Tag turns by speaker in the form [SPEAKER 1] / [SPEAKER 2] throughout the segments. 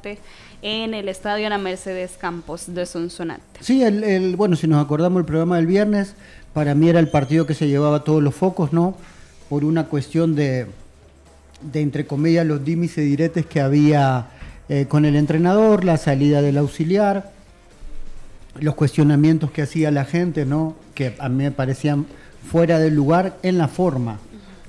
[SPEAKER 1] empate en el estadio Ana Mercedes Campos de Sonsonate.
[SPEAKER 2] Sí, bueno, si nos acordamos del programa del viernes, para mí era el partido que se llevaba todos los focos, ¿no? Por una cuestión de entre comillas, los dimis y diretes que había con el entrenador, la salida del auxiliar, los cuestionamientos que hacía la gente, ¿no? Que a mí me parecían fuera del lugar en la forma,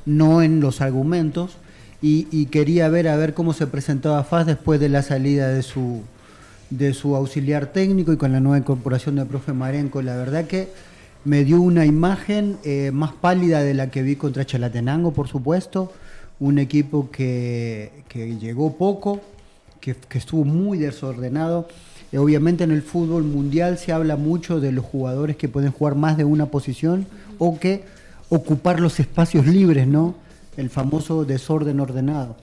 [SPEAKER 2] no en los argumentos, y quería ver a ver cómo se presentaba FAS después de la salida de su auxiliar técnico y con la nueva incorporación del profe Marenco. La verdad que me dio una imagen más pálida de la que vi contra Chalatenango, por supuesto, un equipo que llegó poco, que estuvo muy desordenado. Obviamente en el fútbol mundial se habla mucho de los jugadores que pueden jugar más de una posición o que ocupar los espacios libres, ¿no? El famoso desorden ordenado.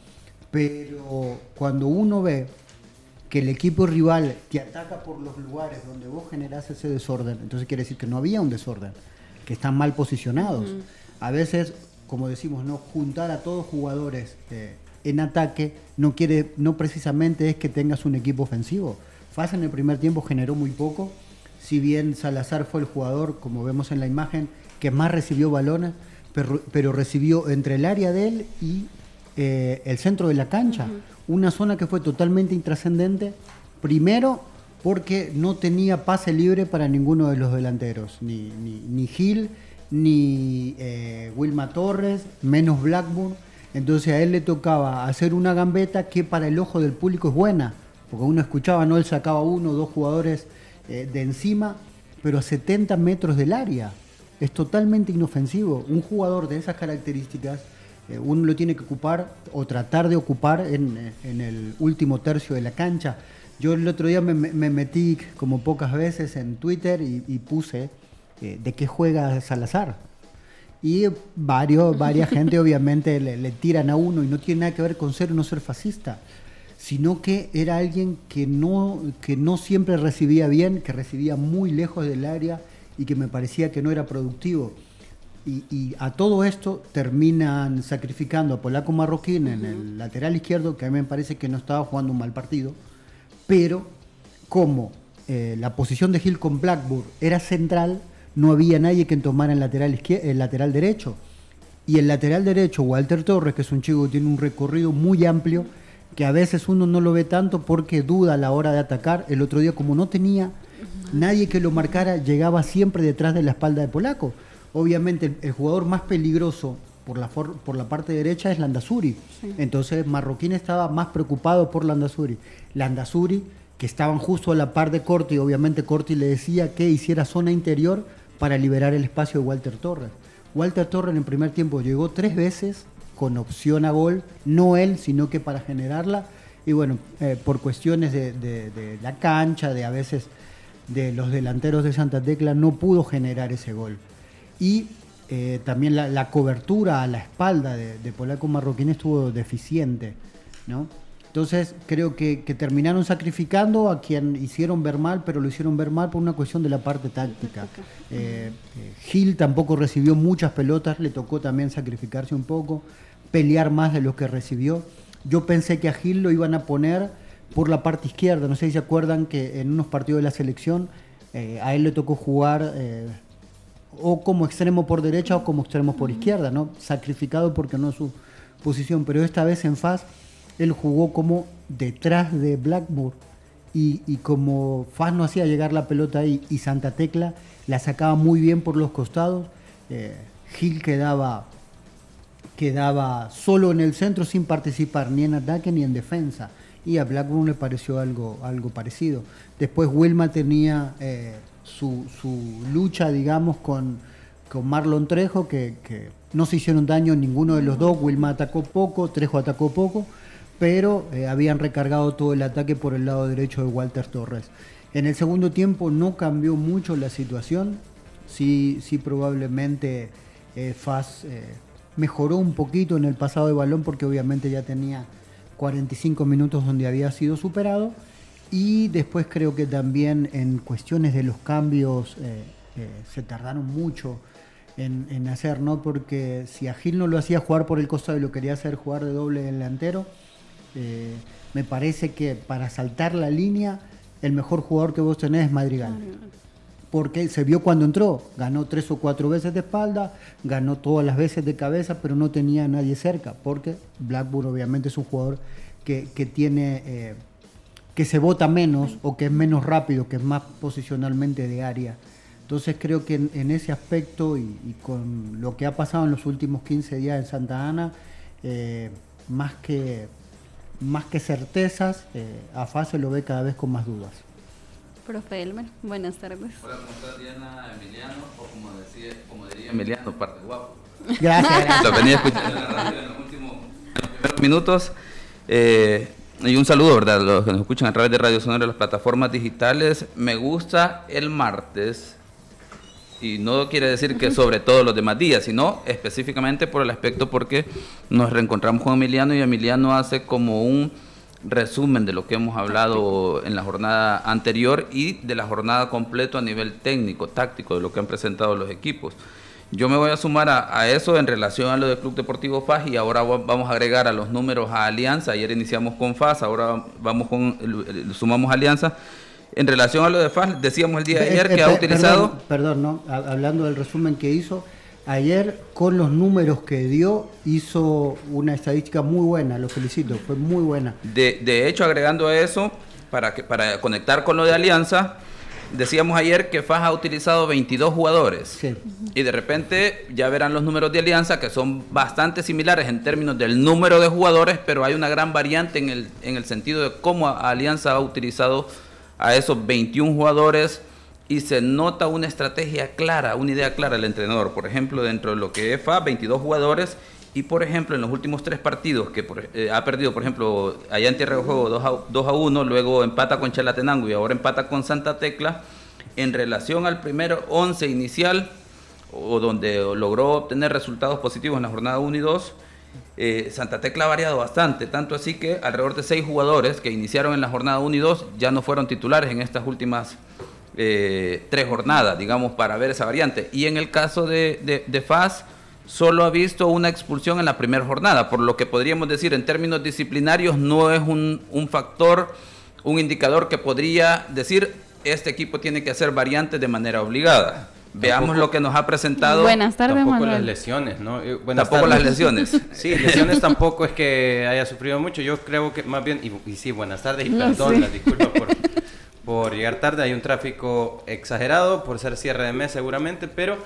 [SPEAKER 2] Pero cuando uno ve que el equipo rival te ataca por los lugares donde vos generás ese desorden, entonces quiere decir que no había un desorden, que están mal posicionados. A veces, como decimos, no juntar a todos jugadores en ataque no precisamente es que tengas un equipo ofensivo. FAS en el primer tiempo generó muy poco, si bien Salazar fue el jugador, como vemos en la imagen, que más recibió balones, pero recibió entre el área de él y el centro de la cancha, una zona que fue totalmente intrascendente, primero porque no tenía pase libre para ninguno de los delanteros, ni Gil, ni Wilma Torres, menos Blackburn. Entonces a él le tocaba hacer una gambeta que para el ojo del público es buena, porque uno escuchaba, no, él sacaba uno o dos jugadores de encima, pero a 70 metros del área. Es totalmente inofensivo. Un jugador de esas características, uno lo tiene que ocupar o tratar de ocupar en el último tercio de la cancha. Yo el otro día me metí como pocas veces en Twitter y puse de qué juega Salazar. Y varias gente obviamente le tiran a uno y no tiene nada que ver con ser o no ser fascista, sino que era alguien que no siempre recibía bien, que recibía muy lejos del área y que me parecía que no era productivo. Y a todo esto terminan sacrificando a Polaco Marroquín en el lateral izquierdo, que a mí me parece que no estaba jugando un mal partido, pero como la posición de Gil con Blackburn era central, no había nadie que tomara el lateral derecho. Y el lateral derecho, Walter Torres, que es un chico que tiene un recorrido muy amplio, que a veces uno no lo ve tanto porque duda a la hora de atacar. El otro día, como no tenía nadie que lo marcara, llegaba siempre detrás de la espalda de Polaco. Obviamente el jugador más peligroso por la parte derecha es Landazuri. Sí. Entonces Marroquín estaba más preocupado por Landazuri. Landazuri, que estaban justo a la par de Corti, obviamente Corti le decía que hiciera zona interior para liberar el espacio de Walter Torres. Walter Torres en el primer tiempo llegó 3 veces con opción a gol, no él, sino que para generarla. Y bueno, por cuestiones de la cancha, a veces de los delanteros de Santa Tecla, no pudo generar ese gol. Y también la cobertura a la espalda de Polaco Marroquín estuvo deficiente, ¿no? Entonces creo que terminaron sacrificando a quien hicieron ver mal, pero lo hicieron ver mal por una cuestión de la parte táctica. Gil tampoco recibió muchas pelotas, le tocó también sacrificarse un poco, pelear más de lo que recibió. Yo pensé que a Gil lo iban a poner por la parte izquierda, no sé si se acuerdan que en unos partidos de la selección a él le tocó jugar o como extremo por derecha o como extremo por izquierda, ¿no? Sacrificado porque no es su posición, pero esta vez en FAS él jugó como detrás de Blackburn y como FAS no hacía llegar la pelota ahí y Santa Tecla la sacaba muy bien por los costados, Gil quedaba solo en el centro sin participar ni en ataque ni en defensa, y a Blackburn le pareció algo parecido. Después Wilma tenía su lucha, digamos, con Marlon Trejo, que no se hicieron daño ninguno de los dos. Wilma atacó poco, Trejo atacó poco, pero habían recargado todo el ataque por el lado derecho de Walter Torres. En el segundo tiempo no cambió mucho la situación, sí probablemente FAS mejoró un poquito en el pasado de balón porque obviamente ya tenía 45 minutos donde había sido superado, y después creo que también en cuestiones de los cambios se tardaron mucho en hacer, ¿no? Porque si a Gil no lo hacía jugar por el costado y lo quería hacer jugar de doble delantero, Me parece que para saltar la línea, el mejor jugador que vos tenés es Madrigal. Porque se vio cuando entró, ganó 3 o 4 veces de espalda, ganó todas las veces de cabeza, pero no tenía a nadie cerca, porque Blackburn obviamente es un jugador que tiene, que se bota menos o que es menos rápido, que es más posicionalmente de área. Entonces creo que en ese aspecto y con lo que ha pasado en los últimos 15 días en Santa Ana, más que certezas, a FAS se lo ve cada vez con más dudas.
[SPEAKER 1] Profe Elmer, buenas tardes.
[SPEAKER 3] Hola, ¿cómo estás, Diana? Emiliano, o como diría Emiliano, parte guapo.
[SPEAKER 2] Gracias.
[SPEAKER 3] Lo venía escuchando en la radio en los primeros minutos. Y un saludo, ¿verdad?, a los que nos escuchan a través de Radio Sonora, las plataformas digitales. Me gusta el martes, y no quiere decir que sobre todos los demás días, sino específicamente por el aspecto porque nos reencontramos con Emiliano y Emiliano hace como un resumen de lo que hemos hablado en la jornada anterior y de la jornada completa a nivel técnico, táctico, de lo que han presentado los equipos. Yo me voy a sumar a eso en relación a lo del Club Deportivo FAS y ahora vamos a agregar a los números a Alianza. Ayer iniciamos con FAS, ahora sumamos Alianza. En relación a lo de FAS, decíamos el día de ayer que ha utilizado...
[SPEAKER 2] Perdón, ¿no? Hablando del resumen que hizo, ayer con los números que dio, hizo una estadística muy buena, lo felicito, fue muy buena.
[SPEAKER 3] De hecho, agregando a eso, para conectar con lo de Alianza, decíamos ayer que FAS ha utilizado 22 jugadores.
[SPEAKER 2] Sí.
[SPEAKER 3] Y de repente ya verán los números de Alianza, que son bastante similares en términos del número de jugadores, pero hay una gran variante en el sentido de cómo Alianza ha utilizado a esos 21 jugadores y se nota una estrategia clara, una idea clara del entrenador. Por ejemplo, dentro de lo que es FAS, 22 jugadores y, por ejemplo, en los últimos 3 partidos que ha perdido, por ejemplo, allá en Tierra de Juego 2-1, luego empata con Chalatenango y ahora empata con Santa Tecla, en relación al primer 11 inicial, o donde logró obtener resultados positivos en la jornada 1 y 2, Santa Tecla ha variado bastante, tanto así que alrededor de 6 jugadores que iniciaron en la jornada 1 y 2 ya no fueron titulares en estas últimas 3 jornadas, digamos, para ver esa variante. Y en el caso de FAS, solo ha visto una expulsión en la primera jornada, por lo que podríamos decir en términos disciplinarios no es un factor, un indicador que podría decir este equipo tiene que hacer variantes de manera obligada. Veamos lo que nos ha presentado.
[SPEAKER 1] Buenas tardes,
[SPEAKER 4] tampoco
[SPEAKER 1] Manuel.
[SPEAKER 4] las lesiones, ¿no?
[SPEAKER 3] Tampoco las lesiones.
[SPEAKER 4] Sí, lesiones tampoco es que haya sufrido mucho. Yo creo que más bien, y sí, buenas tardes y perdón,
[SPEAKER 1] sí.
[SPEAKER 4] las disculpas por llegar tarde. Hay un tráfico exagerado por ser cierre de mes seguramente, pero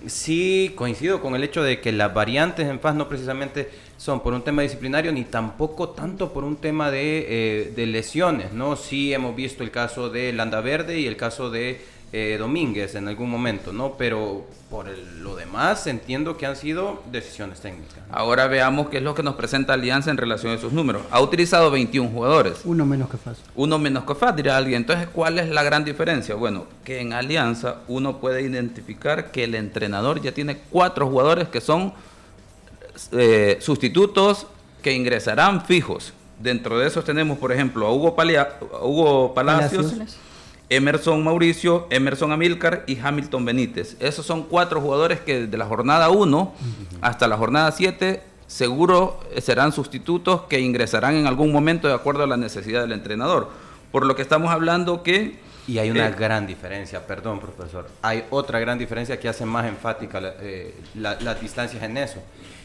[SPEAKER 4] sí coincido con el hecho de que las variantes en FAS no precisamente son por un tema disciplinario ni tampoco tanto por un tema de lesiones, ¿no? Sí hemos visto el caso de Landaverde y el caso de Domínguez en algún momento, ¿no? Pero por lo demás entiendo que han sido decisiones técnicas.
[SPEAKER 3] Ahora veamos qué es lo que nos presenta Alianza en relación a esos números. Ha utilizado 21 jugadores.
[SPEAKER 2] Uno menos que FAS.
[SPEAKER 3] Uno menos que FAS, dirá alguien. Entonces, ¿cuál es la gran diferencia? Bueno, que en Alianza uno puede identificar que el entrenador ya tiene 4 jugadores que son sustitutos que ingresarán fijos. Dentro de esos tenemos, por ejemplo, a Hugo Palacios. Emerson Mauricio, Emerson Amílcar y Hamilton Benítez. Esos son 4 jugadores que desde la jornada 1 hasta la jornada 7 seguro serán sustitutos que ingresarán en algún momento de acuerdo a la necesidad del entrenador. Por lo que estamos hablando que...
[SPEAKER 4] Y hay una gran diferencia, perdón, profesor. Hay otra gran diferencia que hace más enfática las distancias en eso.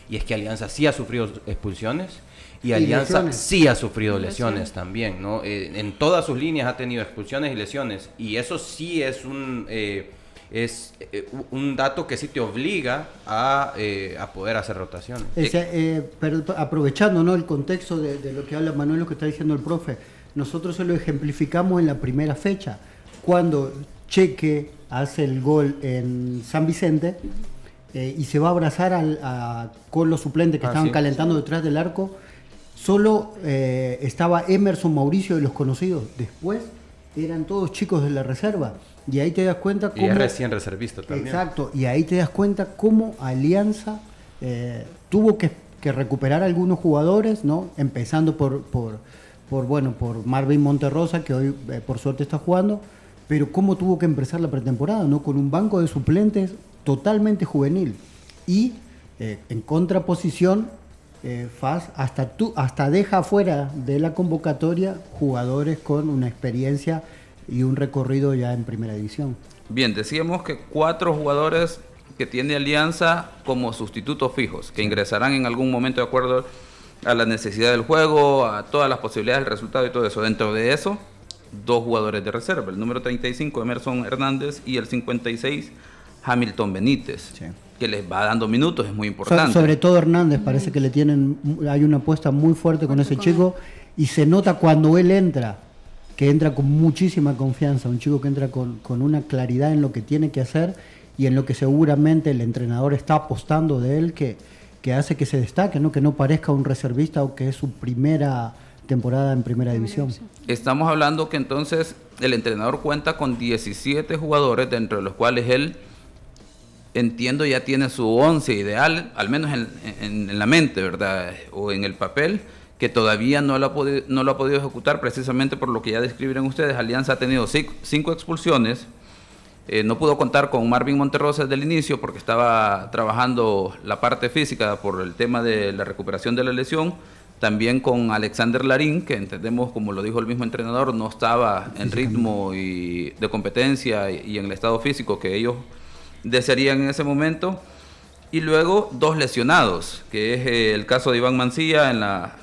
[SPEAKER 4] Y es que Alianza sí ha sufrido expulsiones. Y Alianza sí ha sufrido lesiones también, ¿no? En todas sus líneas ha tenido expulsiones y lesiones. Y eso sí es un dato que sí te obliga a poder hacer rotaciones.
[SPEAKER 2] Pero aprovechando, ¿no?, el contexto de lo que habla Manuel, lo que está diciendo el profe, nosotros se lo ejemplificamos en la primera fecha, cuando Cheque hace el gol en San Vicente y se va a abrazar con los suplentes que estaban calentando detrás del arco. Solo estaba Emerson Mauricio de los conocidos. Después eran todos chicos de la reserva. Y ahí te das cuenta cómo...
[SPEAKER 4] Y es recién reservista también.
[SPEAKER 2] Exacto. Y ahí te das cuenta cómo Alianza tuvo que recuperar algunos jugadores, ¿no? Empezando por Marvin Monterrosa, que hoy por suerte está jugando. Pero cómo tuvo que empezar la pretemporada, ¿no? Con un banco de suplentes totalmente juvenil. Y en contraposición... FAS hasta deja fuera de la convocatoria jugadores con una experiencia y un recorrido ya en primera división.
[SPEAKER 3] Bien, decíamos que 4 jugadores que tiene Alianza como sustitutos fijos, que ingresarán en algún momento de acuerdo a la necesidad del juego, a todas las posibilidades del resultado y todo eso. Dentro de eso, 2 jugadores de reserva, el número 35 Emerson Hernández y el 56 Hamilton Benítez, sí, que les va dando minutos, es muy importante.
[SPEAKER 2] Sobre todo Hernández, parece que hay una apuesta muy fuerte con ese chico, y se nota cuando él entra, que entra con muchísima confianza, un chico que entra con una claridad en lo que tiene que hacer y en lo que seguramente el entrenador está apostando de él, que hace que se destaque, ¿no? Que no parezca un reservista o que es su primera temporada en primera división.
[SPEAKER 3] Estamos hablando que entonces el entrenador cuenta con 17 jugadores, dentro de los cuales él, entiendo, ya tiene su 11 ideal, al menos en la mente, ¿verdad? O en el papel, que todavía no lo ha podido ejecutar, precisamente por lo que ya describieron ustedes. Alianza ha tenido 5 expulsiones. No pudo contar con Marvin Monterrosa desde el inicio porque estaba trabajando la parte física por el tema de la recuperación de la lesión. También con Alexander Larín, que entendemos, como lo dijo el mismo entrenador, no estaba en ritmo y de competencia y en el estado físico que ellos desearían en ese momento. Y luego 2 lesionados, que es el caso de Iván Mancilla en la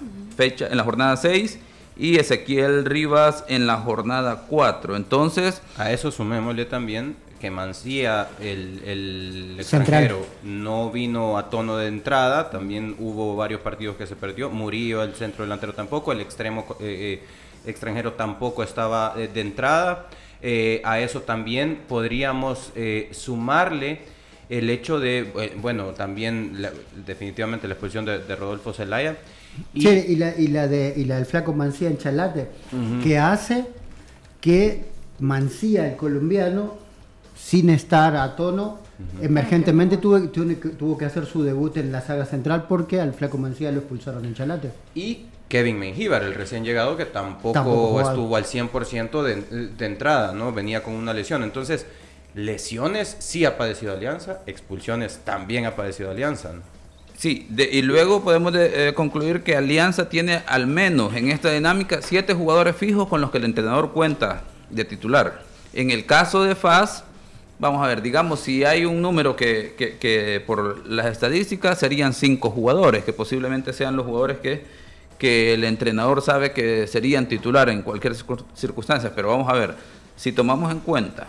[SPEAKER 3] jornada 6 y Ezequiel Rivas en la jornada 4. Entonces,
[SPEAKER 4] a eso sumémosle también que Mancilla, el extranjero, no vino a tono de entrada. También hubo varios partidos que se perdió. Murillo, el centro delantero, tampoco. El extremo extranjero tampoco estaba de entrada. A eso también podríamos sumarle el hecho de, también definitivamente la expulsión de Rodolfo Zelaya.
[SPEAKER 2] Y la del flaco Mancilla en Chalate, que hace que Mancilla, el colombiano, sin estar a tono, emergentemente tuvo que hacer su debut en la saga central porque al flaco Mancilla lo expulsaron en Chalate.
[SPEAKER 4] Y Kevin Mengíbar, el recién llegado, que tampoco estuvo al 100% de entrada, ¿no? Venía con una lesión. Entonces, lesiones sí ha padecido Alianza, expulsiones también ha padecido Alianza, ¿no?
[SPEAKER 3] Sí, y luego podemos concluir que Alianza tiene al menos en esta dinámica 7 jugadores fijos con los que el entrenador cuenta de titular. En el caso de FAS, vamos a ver, digamos, si hay un número que por las estadísticas serían 5 jugadores, que posiblemente sean los jugadores que el entrenador sabe que serían titular en cualquier circunstancia. Pero vamos a ver, si tomamos en cuenta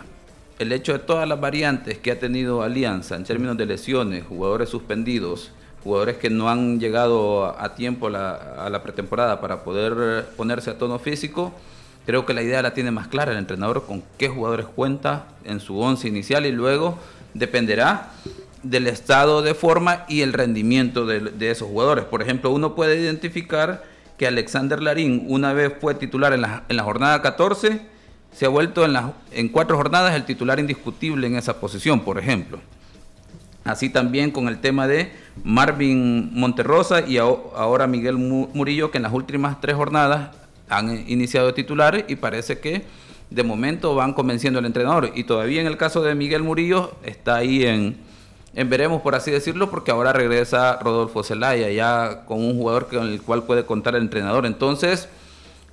[SPEAKER 3] el hecho de todas las variantes que ha tenido Alianza en términos de lesiones, jugadores suspendidos, jugadores que no han llegado a tiempo a la pretemporada para poder ponerse a tono físico, creo que la idea la tiene más clara el entrenador con qué jugadores cuenta en su 11 inicial, y luego dependerá del estado de forma y el rendimiento de esos jugadores. Por ejemplo, uno puede identificar que Alexander Larín, una vez fue titular en la jornada 14, se ha vuelto en 4 jornadas el titular indiscutible en esa posición, por ejemplo. Así también con el tema de Marvin Monterrosa y ahora Miguel Murillo, que en las últimas 3 jornadas han iniciado titulares y parece que de momento van convenciendo al entrenador. Y todavía en el caso de Miguel Murillo está ahí en veremos, por así decirlo, porque ahora regresa Rodolfo Zelaya, ya con un jugador con el cual puede contar el entrenador. Entonces,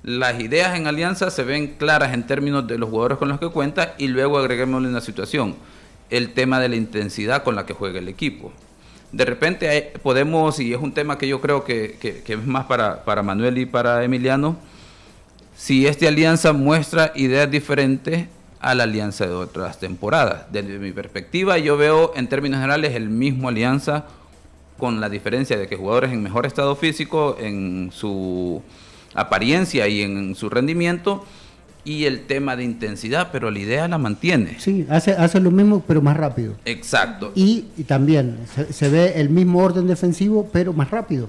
[SPEAKER 3] las ideas en Alianza se ven claras en términos de los jugadores con los que cuenta, y luego agreguémosle una situación, el tema de la intensidad con la que juega el equipo. De repente podemos, y es un tema que yo creo que es más para Manuel y para Emiliano, si esta Alianza muestra ideas diferentes a la Alianza de otras temporadas. Desde mi perspectiva, yo veo en términos generales el mismo Alianza, con la diferencia de que jugadores en mejor estado físico, en su apariencia y en su rendimiento, y el tema de intensidad, pero la idea la mantiene.
[SPEAKER 2] Sí, hace lo mismo, pero más rápido.
[SPEAKER 3] Exacto.
[SPEAKER 2] Y también se ve el mismo orden defensivo, pero más rápido.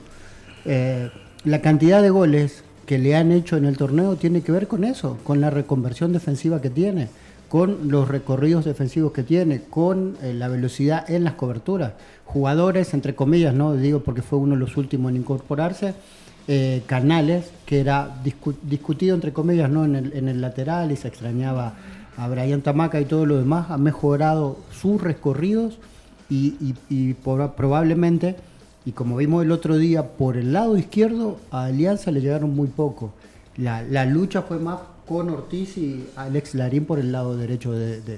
[SPEAKER 2] La cantidad de goles que le han hecho en el torneo tiene que ver con eso, con la reconversión defensiva que tiene, con los recorridos defensivos que tiene, con la velocidad en las coberturas. Jugadores, entre comillas, no digo porque fue uno de los últimos en incorporarse, Canales, que era discutido entre comillas, ¿no? en el lateral, y se extrañaba a Brian Tamaca y todo lo demás, ha mejorado sus recorridos y probablemente Y como vimos el otro día, por el lado izquierdo a Alianza le llegaron muy poco. La lucha fue más con Ortiz y Alex Larín por el lado derecho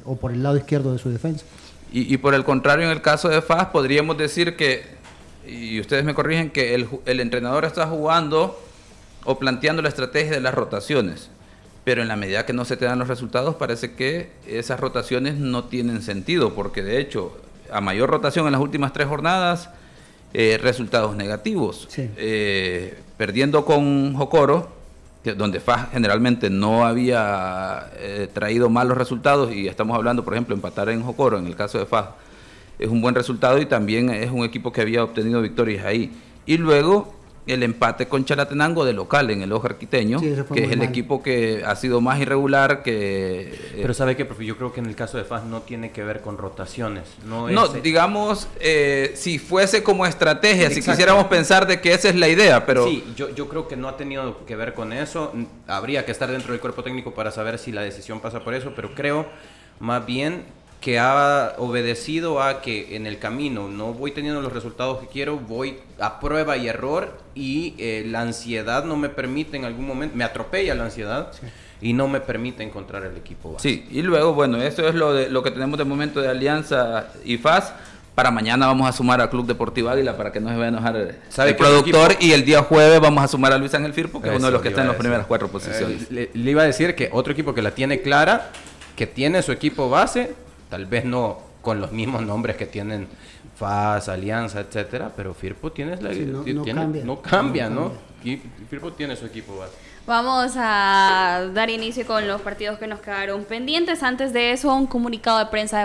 [SPEAKER 2] o por el lado izquierdo de su defensa.
[SPEAKER 3] Y por el contrario, en el caso de FAS, podríamos decir que, y ustedes me corrigen, que el entrenador está jugando o planteando la estrategia de las rotaciones, pero en la medida que no se te dan los resultados, parece que esas rotaciones no tienen sentido, porque de hecho, a mayor rotación en las últimas 3 jornadas, resultados negativos.
[SPEAKER 2] Sí.
[SPEAKER 3] Perdiendo con Jocoro, donde FAS generalmente no había traído malos resultados, y estamos hablando, por ejemplo, empatar en Jocoro, en el caso de FAS, es un buen resultado y también es un equipo que había obtenido victorias ahí. Y luego el empate con Chalatenango de local en el Ojo Arquiteño,
[SPEAKER 2] sí,
[SPEAKER 3] que es el equipo que ha sido más irregular que...
[SPEAKER 4] Pero ¿sabe qué, profe? Yo creo que en el caso de FAS no tiene que ver con rotaciones. No,
[SPEAKER 3] digamos, si fuese como estrategia,
[SPEAKER 4] Exacto.
[SPEAKER 3] si quisiéramos pensar de que esa es la idea, pero...
[SPEAKER 4] Sí, yo creo que no ha tenido que ver con eso. Habría que estar dentro del cuerpo técnico para saber si la decisión pasa por eso, pero creo más bien que ha obedecido a que en el camino no voy teniendo los resultados que quiero, voy a prueba y error, y la ansiedad no me permite en algún momento, me atropella la ansiedad, sí, y no me permite encontrar el equipo base.
[SPEAKER 3] Sí, y luego, bueno, eso es lo que tenemos de momento de Alianza y FAS. Para mañana vamos a sumar al Club Deportivo Águila para que no se vaya a enojar el productor, y el día jueves vamos a sumar a Luis Ángel Firpo, que es uno de los que está en las primeras 4 posiciones.
[SPEAKER 4] Le iba a decir que otro equipo que la tiene clara, que tiene su equipo base, tal vez no con los mismos nombres que tienen FAS, Alianza, etcétera, pero Firpo no cambia. Y Firpo tiene su equipo base.
[SPEAKER 1] Vamos a dar inicio con los partidos que nos quedaron pendientes. Antes de eso, un comunicado de prensa de